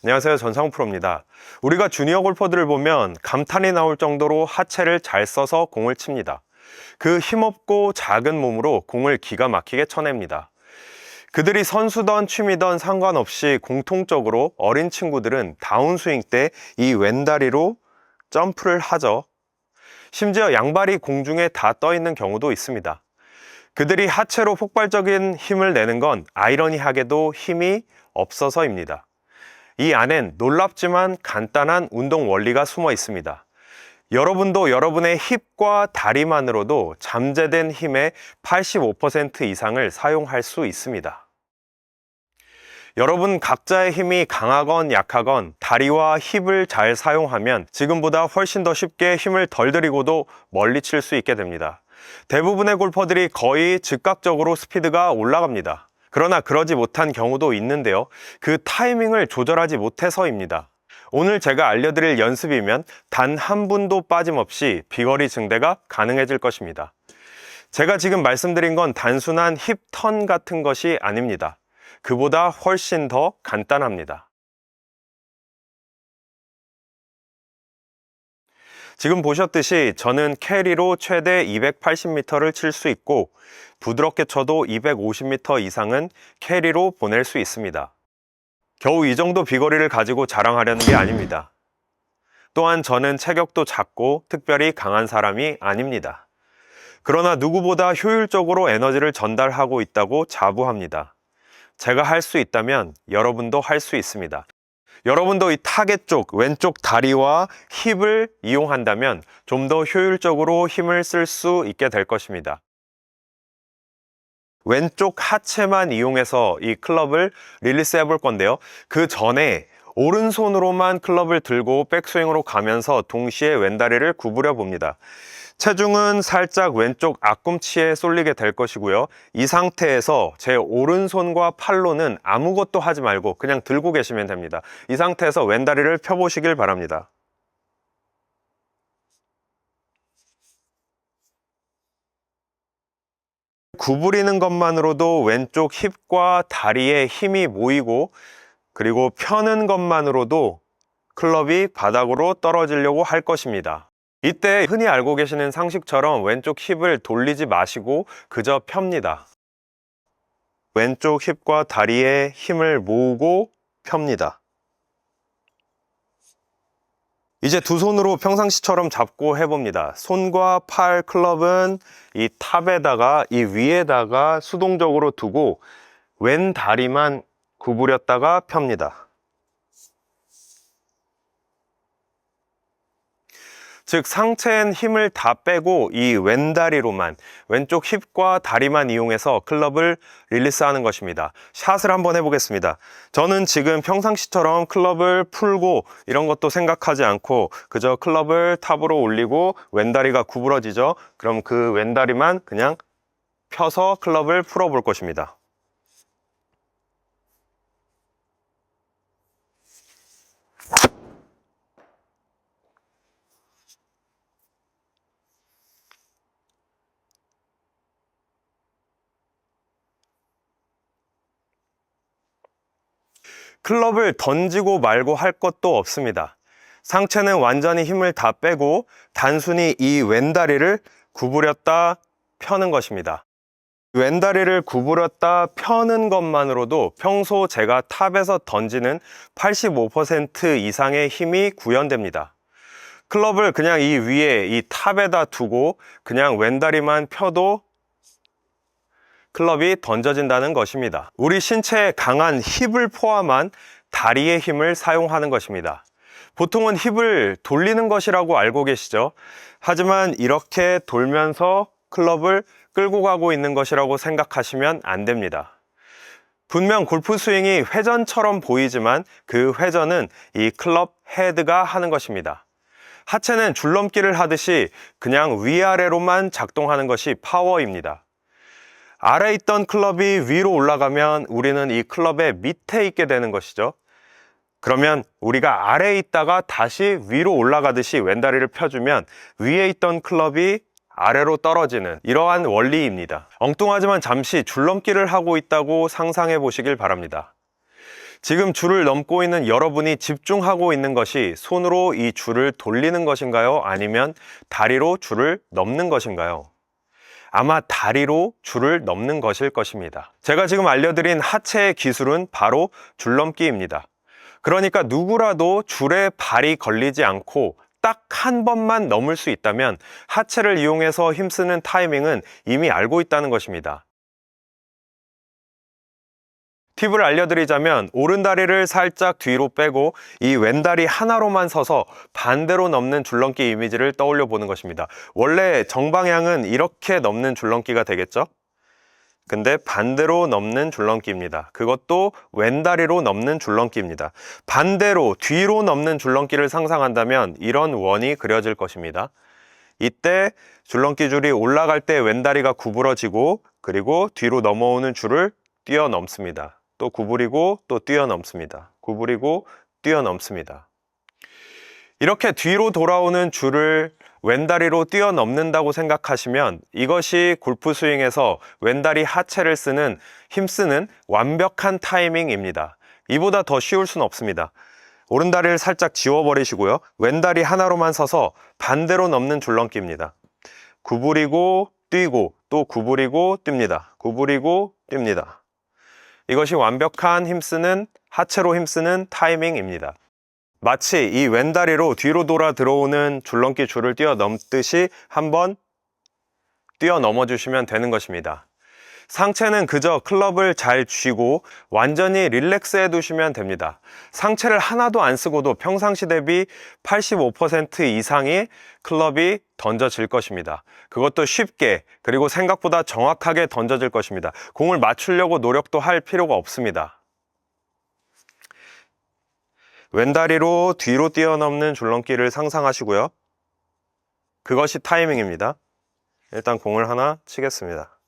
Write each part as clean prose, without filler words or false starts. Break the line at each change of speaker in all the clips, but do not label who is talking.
안녕하세요, 전상우 프로입니다. 우리가 주니어 골퍼들을 보면 감탄이 나올 정도로 하체를 잘 써서 공을 칩니다. 그 힘없고 작은 몸으로 공을 기가 막히게 쳐냅니다. 그들이 선수든 취미든 상관없이 공통적으로 어린 친구들은 다운스윙 때 이 왼다리로 점프를 하죠. 심지어 양발이 공중에 다 떠 있는 경우도 있습니다. 그들이 하체로 폭발적인 힘을 내는 건 아이러니하게도 힘이 없어서입니다. 이 안엔 놀랍지만 간단한 운동 원리가 숨어 있습니다. 여러분도 여러분의 힙과 다리만으로도 잠재된 힘의 85% 이상을 사용할 수 있습니다. 여러분 각자의 힘이 강하건 약하건 다리와 힙을 잘 사용하면 지금보다 훨씬 더 쉽게 힘을 덜 들이고도 멀리 칠 수 있게 됩니다. 대부분의 골퍼들이 거의 즉각적으로 스피드가 올라갑니다. 그러나 그러지 못한 경우도 있는데요. 그 타이밍을 조절하지 못해서입니다. 오늘 제가 알려드릴 연습이면 단 한 분도 빠짐없이 비거리 증대가 가능해질 것입니다. 제가 지금 말씀드린 건 단순한 힙 턴 같은 것이 아닙니다. 그보다 훨씬 더 간단합니다. 지금 보셨듯이 저는 캐리로 최대 280m를 칠 수 있고 부드럽게 쳐도 250m 이상은 캐리로 보낼 수 있습니다. 겨우 이 정도 비거리를 가지고 자랑하려는 게 아닙니다. 또한 저는 체격도 작고 특별히 강한 사람이 아닙니다. 그러나 누구보다 효율적으로 에너지를 전달하고 있다고 자부합니다. 제가 할 수 있다면 여러분도 할 수 있습니다. 여러분도 이 타겟 쪽 왼쪽 다리와 힙을 이용한다면 좀 더 효율적으로 힘을 쓸 수 있게 될 것입니다. 왼쪽 하체만 이용해서 이 클럽을 릴리스 해볼 건데요. 그 전에 오른손으로만 클럽을 들고 백스윙으로 가면서 동시에 왼다리를 구부려 봅니다. 체중은 살짝 왼쪽 앞꿈치에 쏠리게 될 것이고요. 이 상태에서 제 오른손과 팔로는 아무것도 하지 말고 그냥 들고 계시면 됩니다. 이 상태에서 왼다리를 펴보시길 바랍니다. 구부리는 것만으로도 왼쪽 힙과 다리에 힘이 모이고 그리고 펴는 것만으로도 클럽이 바닥으로 떨어지려고 할 것입니다. 이때 흔히 알고 계시는 상식처럼 왼쪽 힙을 돌리지 마시고 그저 펴니다. 왼쪽 힙과 다리에 힘을 모으고 펴니다. 이제 두 손으로 평상시처럼 잡고 해봅니다. 손과 팔, 클럽은 이 탑에다가 이 위에다가 수동적으로 두고 왼 다리만 구부렸다가 펴니다. 즉 상체엔 힘을 다 빼고 이 왼다리로만 왼쪽 힙과 다리만 이용해서 클럽을 릴리스하는 것입니다. 샷을 한번 해보겠습니다. 저는 지금 평상시처럼 클럽을 풀고 이런 것도 생각하지 않고 그저 클럽을 탑으로 올리고 왼다리가 구부러지죠. 그럼 그 왼다리만 그냥 펴서 클럽을 풀어 볼 것입니다. 클럽을 던지고 말고 할 것도 없습니다. 상체는 완전히 힘을 다 빼고 단순히 이 왼다리를 구부렸다 펴는 것입니다. 왼다리를 구부렸다 펴는 것만으로도 평소 제가 탑에서 던지는 85% 이상의 힘이 구현됩니다. 클럽을 그냥 이 위에 이 탑에다 두고 그냥 왼다리만 펴도 클럽이 던져진다는 것입니다. 우리 신체에 강한 힙을 포함한 다리의 힘을 사용하는 것입니다. 보통은 힙을 돌리는 것이라고 알고 계시죠? 하지만 이렇게 돌면서 클럽을 끌고 가고 있는 것이라고 생각하시면 안 됩니다. 분명 골프 스윙이 회전처럼 보이지만 그 회전은 이 클럽 헤드가 하는 것입니다. 하체는 줄넘기를 하듯이 그냥 위아래로만 작동하는 것이 파워입니다. 아래에 있던 클럽이 위로 올라가면 우리는 이 클럽의 밑에 있게 되는 것이죠. 그러면 우리가 아래에 있다가 다시 위로 올라가듯이 왼다리를 펴주면 위에 있던 클럽이 아래로 떨어지는 이러한 원리입니다. 엉뚱하지만 잠시 줄넘기를 하고 있다고 상상해 보시길 바랍니다. 지금 줄을 넘고 있는 여러분이 집중하고 있는 것이 손으로 이 줄을 돌리는 것인가요? 아니면 다리로 줄을 넘는 것인가요? 아마 다리로 줄을 넘는 것일 것입니다. 제가 지금 알려드린 하체의 기술은 바로 줄넘기입니다. 그러니까 누구라도 줄에 발이 걸리지 않고 딱 한 번만 넘을 수 있다면 하체를 이용해서 힘쓰는 타이밍은 이미 알고 있다는 것입니다. 팁을 알려드리자면 오른다리를 살짝 뒤로 빼고 이 왼다리 하나로만 서서 반대로 넘는 줄넘기 이미지를 떠올려 보는 것입니다. 원래 정방향은 이렇게 넘는 줄넘기가 되겠죠? 근데 반대로 넘는 줄넘기입니다. 그것도 왼다리로 넘는 줄넘기입니다. 반대로 뒤로 넘는 줄넘기를 상상한다면 이런 원이 그려질 것입니다. 이때 줄넘기 줄이 올라갈 때 왼다리가 구부러지고 그리고 뒤로 넘어오는 줄을 뛰어넘습니다. 또 구부리고 또 뛰어넘습니다. 구부리고 뛰어넘습니다. 이렇게 뒤로 돌아오는 줄을 왼다리로 뛰어넘는다고 생각하시면 이것이 골프 스윙에서 왼다리 하체를 쓰는 힘쓰는 완벽한 타이밍입니다. 이보다 더 쉬울 수는 없습니다. 오른다리를 살짝 지워버리시고요. 왼다리 하나로만 서서 반대로 넘는 줄넘기입니다. 구부리고 뛰고 또 구부리고 뜁니다. 구부리고 뜁니다. 이것이 완벽한 힘쓰는 하체로 힘쓰는 타이밍입니다. 마치 이 왼다리로 뒤로 돌아 들어오는 줄넘기 줄을 뛰어넘듯이 한번 뛰어넘어 주시면 되는 것입니다. 상체는 그저 클럽을 잘 쥐고 완전히 릴렉스 해 두시면 됩니다. 상체를 하나도 안 쓰고도 평상시 대비 85% 이상이 클럽이 던져질 것입니다. 그것도 쉽게 그리고 생각보다 정확하게 던져질 것입니다. 공을 맞추려고 노력도 할 필요가 없습니다. 왼다리로 뒤로 뛰어넘는 줄넘기를 상상하시고요. 그것이 타이밍입니다. 일단 공을 하나 치겠습니다.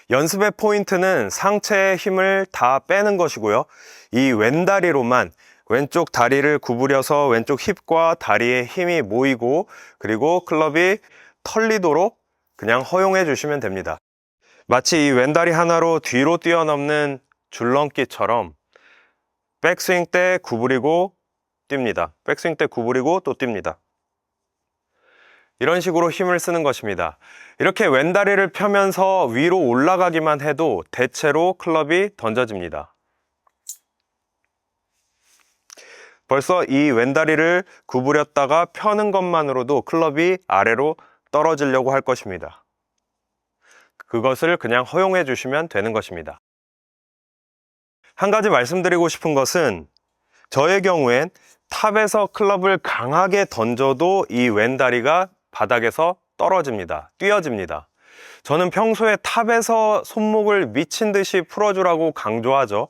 연습의 포인트는 상체의 힘을 다 빼는 것이고요. 이 왼다리로만 왼쪽 다리를 구부려서 왼쪽 힙과 다리에 힘이 모이고 그리고 클럽이 털리도록 그냥 허용해 주시면 됩니다. 마치 이 왼다리 하나로 뒤로 뛰어넘는 줄넘기처럼 백스윙 때 구부리고 뜁니다. 백스윙 때 구부리고 또 뜁니다. 이런 식으로 힘을 쓰는 것입니다. 이렇게 왼다리를 펴면서 위로 올라가기만 해도 대체로 클럽이 던져집니다. 벌써 이 왼다리를 구부렸다가 펴는 것만으로도 클럽이 아래로 떨어지려고 할 것입니다. 그것을 그냥 허용해 주시면 되는 것입니다. 한 가지 말씀드리고 싶은 것은 저의 경우엔 탑에서 클럽을 강하게 던져도 이 왼다리가 바닥에서 떨어집니다. 뛰어집니다. 저는 평소에 탑에서 손목을 미친 듯이 풀어주라고 강조하죠.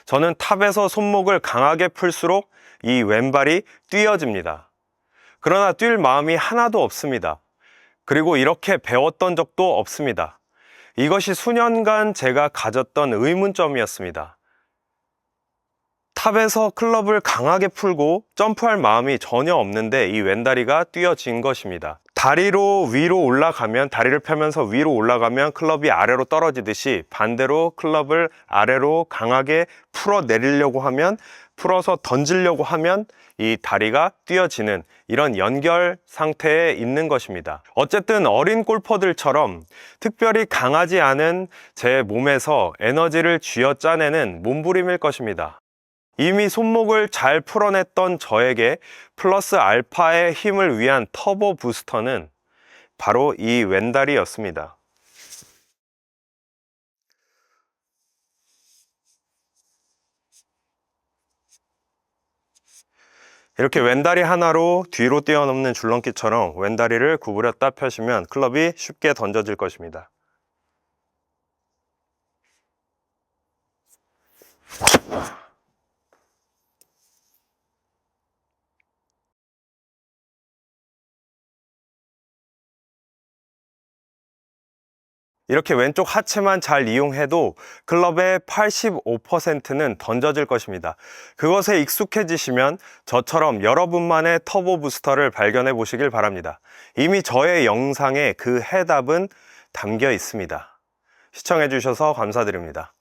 저는 탑에서 손목을 강하게 풀수록 이 왼발이 뛰어집니다. 그러나 뛸 마음이 하나도 없습니다. 그리고 이렇게 배웠던 적도 없습니다. 이것이 수년간 제가 가졌던 의문점이었습니다. 탑에서 클럽을 강하게 풀고 점프할 마음이 전혀 없는데 이 왼다리가 뛰어진 것입니다. 다리로 위로 올라가면, 다리를 펴면서 위로 올라가면 클럽이 아래로 떨어지듯이 반대로 클럽을 아래로 강하게 풀어내리려고 하면, 풀어서 던지려고 하면 이 다리가 뛰어지는 이런 연결 상태에 있는 것입니다. 어쨌든 어린 골퍼들처럼 특별히 강하지 않은 제 몸에서 에너지를 쥐어짜내는 몸부림일 것입니다. 이미 손목을 잘 풀어냈던 저에게 플러스 알파의 힘을 위한 터보 부스터는 바로 이 왼다리였습니다. 이렇게 왼다리 하나로 뒤로 뛰어넘는 줄넘기처럼 왼다리를 구부렸다 펴시면 클럽이 쉽게 던져질 것입니다. 이렇게 왼쪽 하체만 잘 이용해도 클럽의 85%는 던져질 것입니다. 그것에 익숙해지시면 저처럼 여러분만의 터보 부스터를 발견해 보시길 바랍니다. 이미 저의 영상에 그 해답은 담겨 있습니다. 시청해 주셔서 감사드립니다.